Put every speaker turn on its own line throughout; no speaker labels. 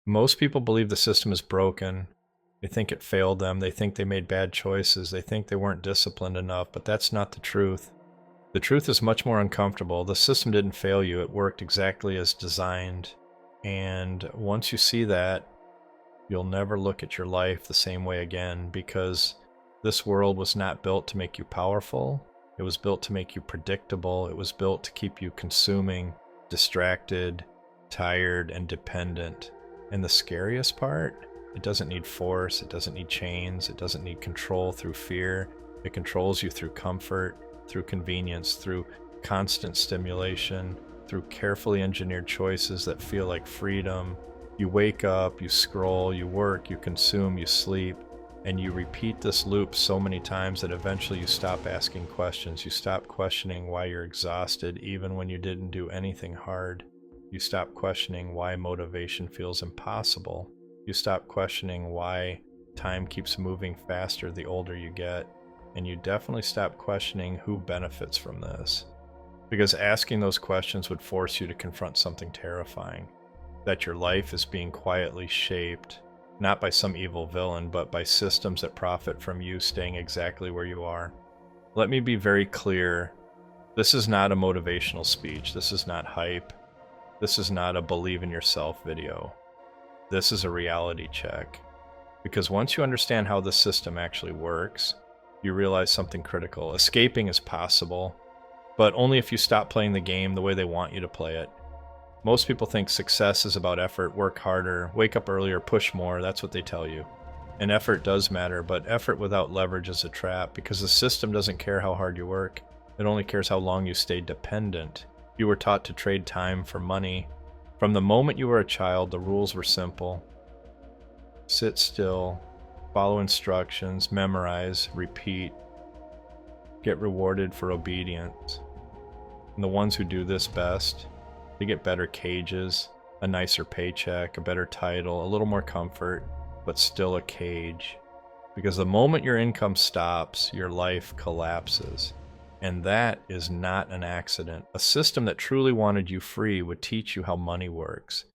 Most people believe the system is broken. They think it failed them. They think they made bad choices. They think they weren't disciplined enough, but that's not the truth. The truth is much more uncomfortable. The system didn't fail you. It worked exactly as designed. And once you see that, you'll never look at your life the same way again, because this world was not built to make you powerful. It was built to make you predictable. It was built to keep you consuming, distracted, tired, and dependent. And the scariest part, it doesn't need force, it doesn't need chains, it doesn't need control through fear. It controls you through comfort, through convenience, through constant stimulation, through carefully engineered choices that feel like freedom. You wake up, you scroll, you work, you consume, you sleep, and you repeat this loop so many times that eventually you stop asking questions. You stop questioning why you're exhausted even when you didn't do anything hard. You stop questioning why motivation feels impossible. You stop questioning why time keeps moving faster the older you get. And you definitely stop questioning who benefits from this. Because asking those questions would force you to confront something terrifying. That your life is being quietly shaped, not by some evil villain, but by systems that profit from you staying exactly where you are. Let me be very clear. This is not a motivational speech. This is not hype. This is not a believe in yourself video. This is a reality check. Because once you understand how the system actually works, you realize something critical. Escaping is possible, but only if you stop playing the game the way they want you to play it. Most people think success is about effort, work harder, wake up earlier, push more. That's what they tell you. And effort does matter, but effort without leverage is a trap, because the system doesn't care how hard you work. It only cares how long you stay dependent. You were taught to trade time for money. From the moment you were a child, the rules were simple. Sit still, follow instructions, memorize, repeat, get rewarded for obedience. And the ones who do this best, they get better cages, a nicer paycheck, a better title, a little more comfort, but still a cage. Because the moment your income stops, your life collapses. And that is not an accident. A system that truly wanted you free would teach you how money works.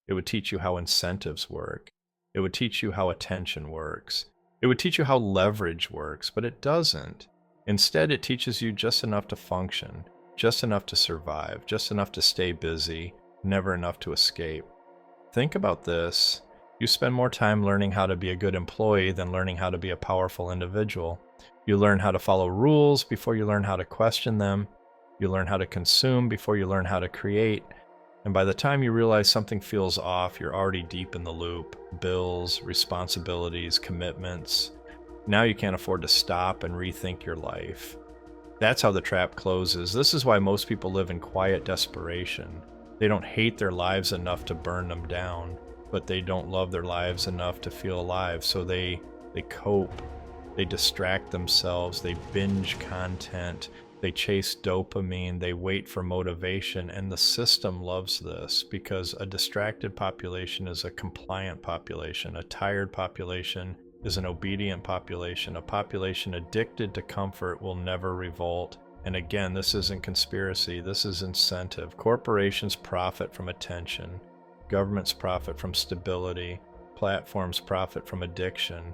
It would teach you how incentives work. It would teach you how attention works. It would teach you how leverage works, but it doesn't. Instead, it teaches you just enough to function, just enough to survive, just enough to stay busy, never enough to escape. Think about this. You spend more time learning how to be a good employee than learning how to be a powerful individual. You learn how to follow rules before you learn how to question them. You learn how to consume before you learn how to create. And by the time you realize something feels off, you're already deep in the loop. Bills, responsibilities, commitments. Now you can't afford to stop and rethink your life. That's how the trap closes. This is why most people live in quiet desperation. They don't hate their lives enough to burn them down, but they don't love their lives enough to feel alive, so they cope. They distract themselves, they binge content, they chase dopamine, they wait for motivation, and the system loves this because a distracted population is a compliant population. A tired population is an obedient population. A population addicted to comfort will never revolt. And again, this isn't conspiracy, this is incentive. Corporations profit from attention. Governments profit from stability. Platforms profit from addiction.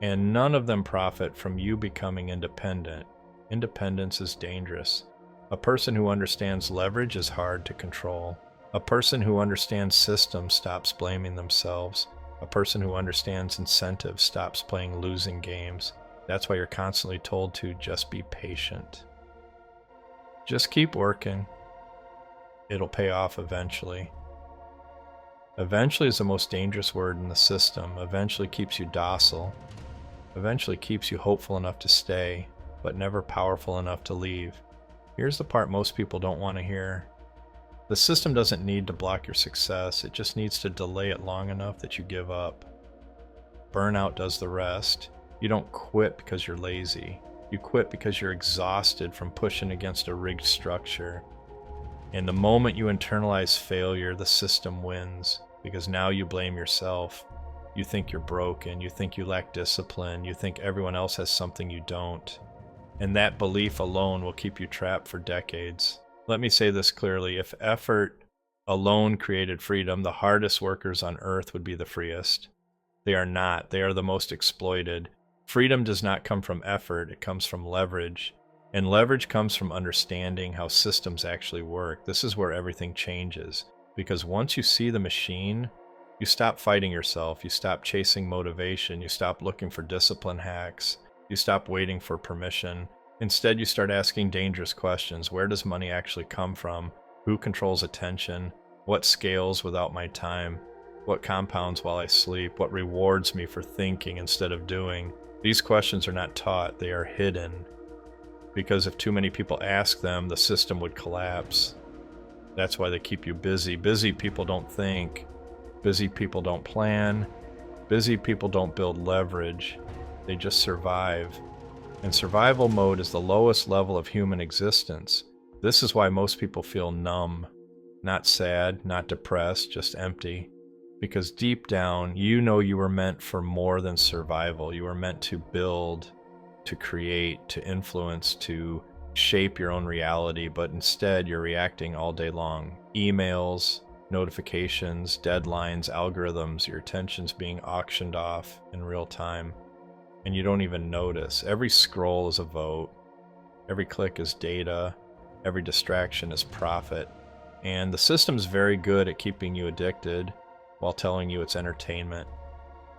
And none of them profit from you becoming independent. Independence is dangerous. A person who understands leverage is hard to control. A person who understands systems stops blaming themselves. A person who understands incentives stops playing losing games. That's why you're constantly told to just be patient. Just keep working. It'll pay off eventually. Eventually is the most dangerous word in the system. Eventually keeps you docile. Eventually keeps you hopeful enough to stay, but never powerful enough to leave. Here's the part most people don't want to hear. The system doesn't need to block your success, it just needs to delay it long enough that you give up. Burnout does the rest. You don't quit because you're lazy. You quit because you're exhausted from pushing against a rigged structure. And the moment you internalize failure, the system wins, because now you blame yourself. You think you're broken, you think you lack discipline, you think everyone else has something you don't. And that belief alone will keep you trapped for decades. Let me say this clearly, if effort alone created freedom, the hardest workers on earth would be the freest. They are not. They are the most exploited. Freedom does not come from effort, it comes from leverage. And leverage comes from understanding how systems actually work. This is where everything changes. Because once you see the machine, you stop fighting yourself, you stop chasing motivation, you stop looking for discipline hacks, you stop waiting for permission. Instead, you start asking dangerous questions. Where does money actually come from? Who controls attention? What scales without my time? What compounds while I sleep? What rewards me for thinking instead of doing? These questions are not taught, they are hidden. Because if too many people ask them, the system would collapse. That's why they keep you busy. Busy people don't think. Busy people don't plan. Busy people don't build leverage. They just survive. And survival mode is the lowest level of human existence. This is why most people feel numb. Not sad, not depressed, just empty. Because deep down, you know you were meant for more than survival. You were meant to build, to create, to influence, to shape your own reality, but instead you're reacting all day long. Emails, notifications, deadlines, algorithms, your attention's being auctioned off in real time, and you don't even notice. Every scroll is a vote, every click is data, every distraction is profit, and the system's very good at keeping you addicted while telling you it's entertainment.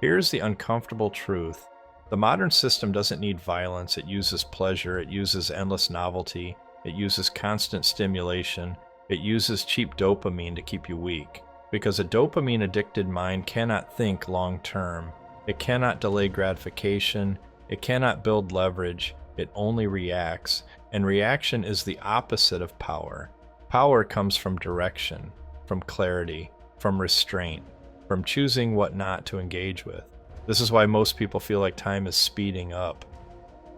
Here's the uncomfortable truth. The modern system doesn't need violence, it uses pleasure, it uses endless novelty, it uses constant stimulation, it uses cheap dopamine to keep you weak. Because a dopamine-addicted mind cannot think long-term. It cannot delay gratification, it cannot build leverage, it only reacts. And reaction is the opposite of power. Power comes from direction, from clarity, from restraint, from choosing what not to engage with. This is why most people feel like time is speeding up.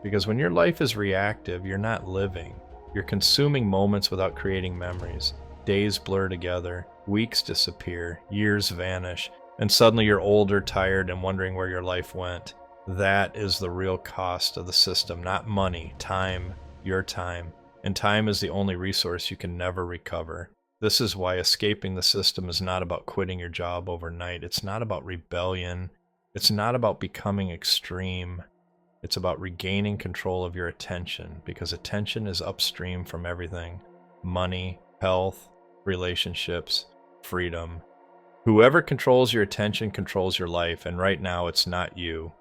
Because when your life is reactive, you're not living. You're consuming moments without creating memories. Days blur together, weeks disappear, years vanish, and suddenly you're older, tired, and wondering where your life went. That is the real cost of the system, not money, time, your time. And time is the only resource you can never recover. This is why escaping the system is not about quitting your job overnight. It's not about rebellion. It's not about becoming extreme. It's about regaining control of your attention, because attention is upstream from everything. Money, health, relationships, freedom. Whoever controls your attention controls your life, and right now it's not you.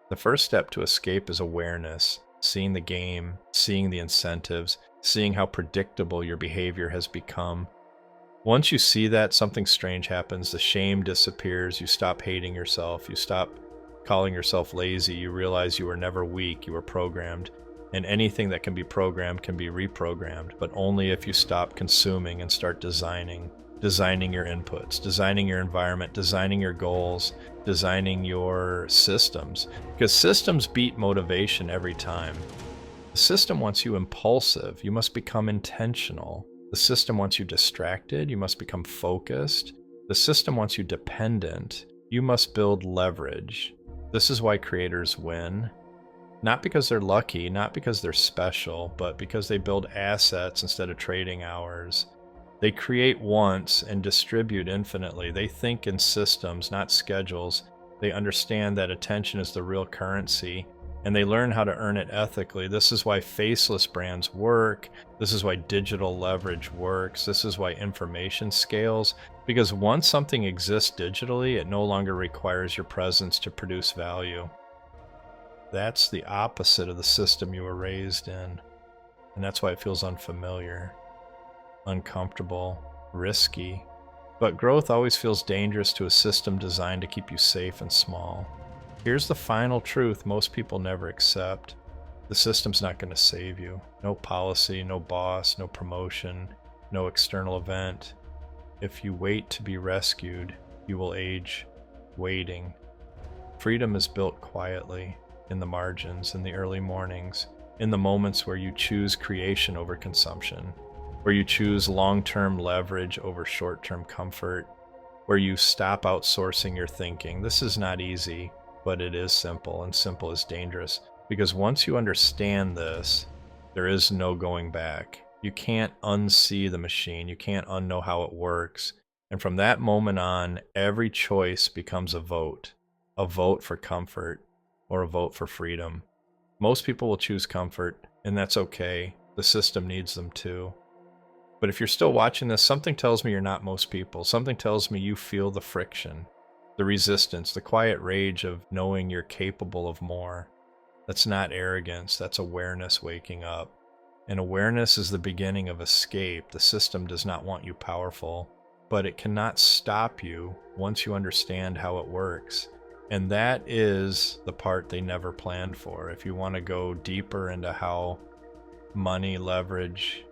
The first step to escape is awareness, seeing the game, seeing the incentives, seeing how predictable your behavior has become. Once you see that, something strange happens. The shame disappears. You stop hating yourself. You stop calling yourself lazy. You realize you were never weak. You were programmed. And anything that can be programmed can be reprogrammed, but only if you stop consuming and start designing. Designing your inputs, designing your environment, designing your goals, designing your systems. Because systems beat motivation every time. The system wants you impulsive. You must become intentional. The system wants you distracted. You must become focused. The system wants you dependent. You must build leverage. This is why creators win. Not because they're lucky, not because they're special, but because they build assets instead of trading hours. They create once and distribute infinitely. They think in systems, not schedules. They understand that attention is the real currency, and they learn how to earn it ethically. This is why faceless brands work. This is why digital leverage works. This is why information scales. Because once something exists digitally, it no longer requires your presence to produce value. That's the opposite of the system you were raised in. And that's why it feels unfamiliar, uncomfortable, risky. But growth always feels dangerous to a system designed to keep you safe and small. Here's the final truth most people never accept. The system's not going to save you. No policy, no boss, no promotion, no external event. If you wait to be rescued, you will age waiting. Freedom is built quietly, in the margins, in the early mornings, in the moments where you choose creation over consumption, where you choose long-term leverage over short-term comfort, where you stop outsourcing your thinking. This is not easy, but it is simple, and simple is dangerous. Because once you understand this, there is no going back. You can't unsee the machine. You can't unknow how it works. And from that moment on, every choice becomes a vote for comfort or a vote for freedom. Most people will choose comfort, and that's okay. The system needs them too. But if you're still watching this, something tells me you're not most people. Something tells me you feel the friction, the resistance, the quiet rage of knowing you're capable of more. That's not arrogance, that's awareness waking up. And awareness is the beginning of escape. The system does not want you powerful, but it cannot stop you once you understand how it works. And that is the part they never planned for. If you want to go deeper into how money, leverage,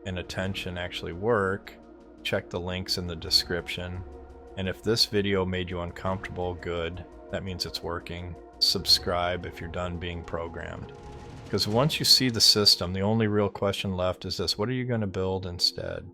and attention actually work, check the links in the description. And if this video made you uncomfortable, good. That means it's working. Subscribe if you're done being programmed. Because once you see the system, the only real question left is this: what are you going to build instead?